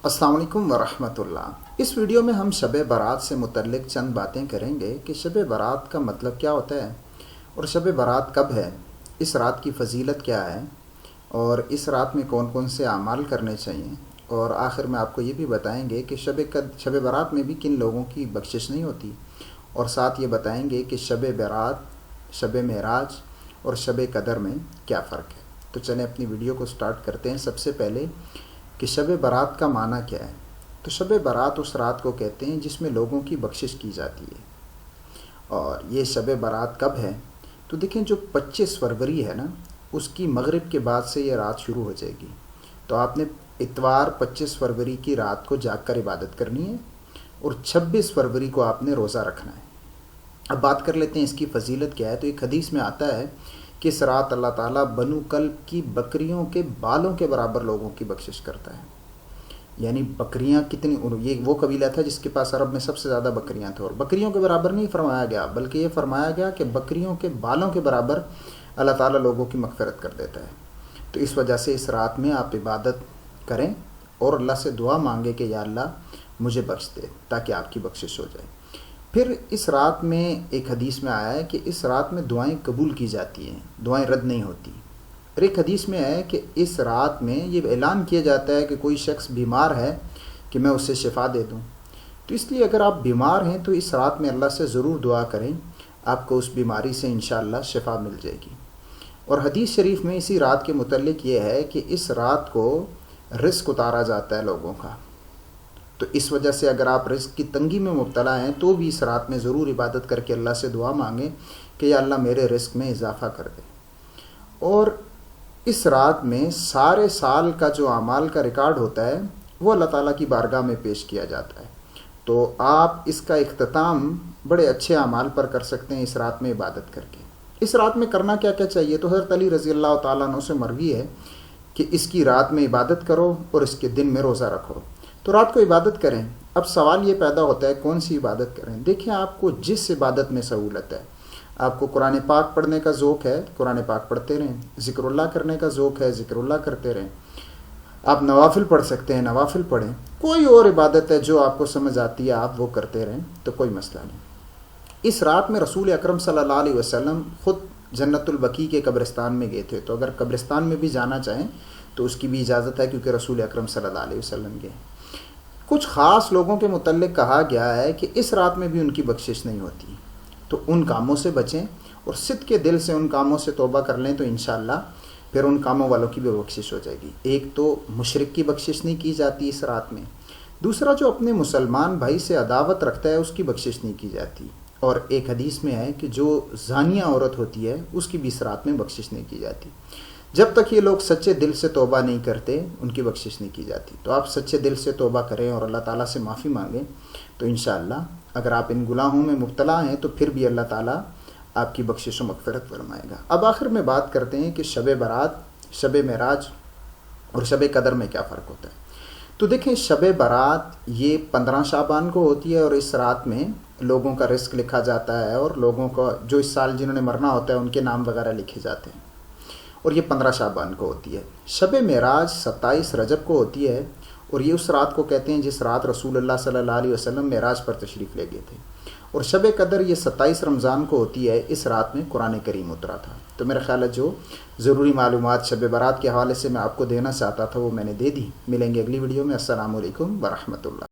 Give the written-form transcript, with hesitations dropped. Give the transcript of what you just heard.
अस्सलाम वालेकुम वरहमतुल्लाह। इस वीडियो में हम शब बारात से मुतल्लिक चंद बातें करेंगे कि शब बारात का मतलब क्या होता है और शब बारात कब है, इस रात की फ़जीलत क्या है और इस रात में कौन कौन से अमाल करने चाहिए। और आखिर में आपको ये भी बताएंगे कि शब बारात में भी किन लोगों की बख्शिश नहीं होती, और साथ ये बताएंगे कि शब बारात, शब मेराज और शब कदर में क्या फ़र्क है। तो चलें अपनी वीडियो को स्टार्ट करते हैं। सबसे पहले कि शब बारात का माना क्या है। तो शब बारात उस रात को कहते हैं जिसमें लोगों की बख्शिश की जाती है। और ये शब बारात कब है, तो देखें जो 25 फरवरी है ना, उसकी मगरिब के बाद से ये रात शुरू हो जाएगी। तो आपने इतवार 25 फरवरी की रात को जाग कर इबादत करनी है और 26 फरवरी को आपने रोज़ा रखना है। अब बात कर लेते हैं इसकी फ़जीलत क्या है। तो एक हदीस में आता है कि इस रात अल्लाह ताला बनु कल्ब की बकरियों के बालों के बराबर लोगों की बख्शिश करता है। यानी बकरियां कितनी, ये वो कबीला था जिसके पास अरब में सबसे ज़्यादा बकरियां थी, और बकरियों के बराबर नहीं फरमाया गया, बल्कि ये फरमाया गया कि बकरियों के बालों के बराबर अल्लाह ताला लोगों की मग़फ़िरत कर देता है। तो इस वजह से इस रात में आप इबादत करें और अल्लाह से दुआ मांगे कि या अल्लाह मुझे बख्श दे, ताकि आपकी बख्शिश हो जाए। फिर इस रात में एक हदीस में आया है कि इस रात में दुआएं कबूल की जाती हैं, दुआएं रद्द नहीं होती। और एक हदीस में है कि इस रात में ये ऐलान किया जाता है कि कोई शख्स बीमार है कि मैं उसे शिफा दे दूं। तो इसलिए अगर आप बीमार हैं तो इस रात में अल्लाह से ज़रूर दुआ करें, आपको उस बीमारी से इंशाअल्लाह शिफा मिल जाएगी। और हदीस शरीफ में इसी रात के मुतल्लिक ये है कि इस रात को रिस्क उतारा जाता है लोगों का। तो इस वजह से अगर आप रिस्क की तंगी में मुब्तला हैं तो भी इस रात में ज़रूर इबादत करके अल्लाह से दुआ मांगें कि या अल्लाह मेरे रिस्क में इजाफ़ा कर दे। और इस रात में सारे साल का जो अमाल का रिकॉर्ड होता है वो अल्लाह ताला की बारगाह में पेश किया जाता है। तो आप इसका इख्तिताम बड़े अच्छे अमाल पर कर सकते हैं इस रात में इबादत करके। इस रात में करना क्या क्या चाहिए, तो हज़रत अली रज़ी अल्लाह ताला अन्हु से मरवी है कि इसकी रात में इबादत करो और इसके दिन में रोज़ा रखो। तो रात को इबादत करें। अब सवाल ये पैदा होता है कौन सी इबादत करें। देखिए, आपको जिस इबादत में सहूलत है, आपको कुरान पाक पढ़ने का ज़ौक़ है, कुरान पाक पढ़ते रहें। ज़िक्रुल्लाह करने का ज़ौक़ है, ज़िक्रुल्लाह करते रहें। आप नवाफिल पढ़ सकते हैं, नवाफिल पढ़ें। कोई और इबादत है जो आपको समझ आती है आप वो करते रहें, तो कोई मसला नहीं। इस रात में रसूल अकरम सल्लल्लाहु अलैहि वसल्लम ख़ुद जन्नतुल बकी के कब्रिस्तान में गए थे। तो अगर कब्रिस्तान में भी जाना चाहें तो उसकी भी इजाज़त है, क्योंकि रसूल अकरम सल्लल्लाहु अलैहि वसल्लम गए। कुछ ख़ास लोगों के मुतल्लिक कहा गया है कि इस रात में भी उनकी बख्शिश नहीं होती, तो उन कामों से बचें और सिद्ध के दिल से उन कामों से तौबा कर लें, तो इंशाअल्लाह फिर उन कामों वालों की भी बख्शिश हो जाएगी। एक तो मुशरिक की बख्शिश नहीं की जाती इस रात में, दूसरा जो अपने मुसलमान भाई से अदावत रखता है उसकी बख्शिश नहीं की जाती, और एक हदीस में है कि जो ज़ानिया औरत होती है उसकी भी इस रात में बख्शिश नहीं की जाती। जब तक ये लोग सच्चे दिल से तौबा नहीं करते उनकी बख्शिश नहीं की जाती। तो आप सच्चे दिल से तौबा करें और अल्लाह ताला से माफ़ी मांगें, तो इंशाअल्लाह अगर आप इन गुनाहों में मुब्तला हैं तो फिर भी अल्लाह ताला आपकी बख्शिश व मग़फ़िरत फरमाएगा। अब आखिर में बात करते हैं कि शब बारात, शब मेराज और शब कदर में क्या फ़र्क होता है। तो देखें, शब बारात ये 15 शाबान को होती है और इस रात में लोगों का रिस्क लिखा जाता है और लोगों का जो इस साल जिन्होंने मरना होता है उनके नाम वगैरह लिखे जाते हैं, और ये 15 शाबान को होती है। शब मेराज 27 रजब को होती है, और ये उस रात को कहते हैं जिस रात रसूलुल्लाह सल्लल्लाहु अलैहि वसल्लम मेराज पर तशरीफ़ ले गए थे। और शब कदर ये 27 रमज़ान को होती है, इस रात में कुरान करीम उतरा था। तो मेरा ख्याल है जो ज़रूरी मालूमात शब बारात के हवाले से मैं आपको देना चाहता था वो मैंने दे दी। मिलेंगे अगली वीडियो में। अस्सलामु अलैकुम व रहमतुल्लाह।